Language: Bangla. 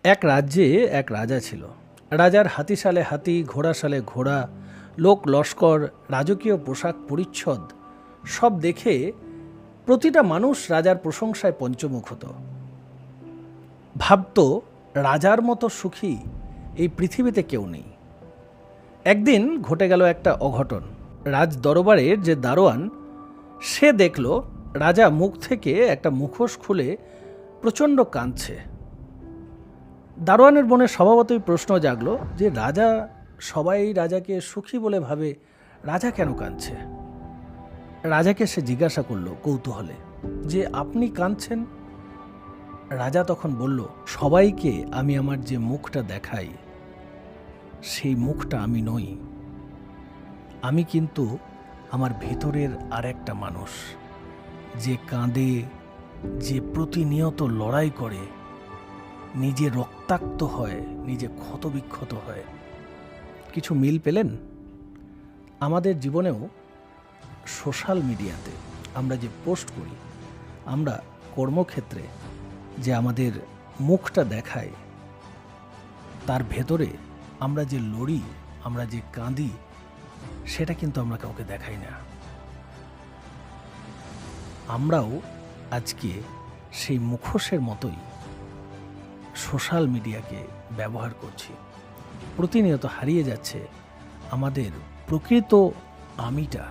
এক রাজ্যে এক রাজা ছিল। রাজার হাতিশালে হাতি, ঘোড়াশালে ঘোড়া, লোক লস্কর, রাজকীয় পোশাক পরিচ্ছদ সব দেখে প্রতিটা মানুষ রাজার প্রশংসায় পঞ্চমুখ হতো। ভাবত রাজার মতো সুখী এই পৃথিবীতে কেউ নেই। একদিন ঘটে গেল একটা অঘটন। রাজ দরবারের যে দারোয়ান, সে দেখল রাজা মুখ থেকে একটা মুখোশ খুলে প্রচণ্ড কাঁদছে। দারোয়ানের মনে স্বভাবতই প্রশ্ন জাগলো যে সবাই রাজাকে সুখী বলে ভাবে, রাজা কেন কাঁদছে? রাজাকে সে জিজ্ঞাসা করলো কৌতূহলে যে আপনি কাঁদছেন? রাজা তখন বলল, সবাইকে আমি আমার যে মুখটা দেখাই সেই মুখটা আমি নই। আমি কিন্তু আমার ভেতরের আর একটা মানুষ, যে কাঁদে, যে প্রতিনিয়ত লড়াই করে, নিজে রক্তাক্ত হয়, নিজে ক্ষতবিক্ষত হয়। কিছু মিল পেলেন? আমাদের জীবনেও সোশ্যাল মিডিয়াতে আমরা যে পোস্ট করি, আমরা কর্মক্ষেত্রে যে আমাদের মুখটা দেখাই, তার ভেতরে আমরা যে লড়ি, আমরা যে কাঁদি, সেটা কিন্তু আমরা কাউকে দেখাই না। আমরাও আজকে সেই মুখোশের মতোই সোশ্যাল মিডিয়াকে ব্যবহার করছি। প্রতিনিয়ত হারিয়ে যাচ্ছে আমাদের প্রকৃত আমিটা।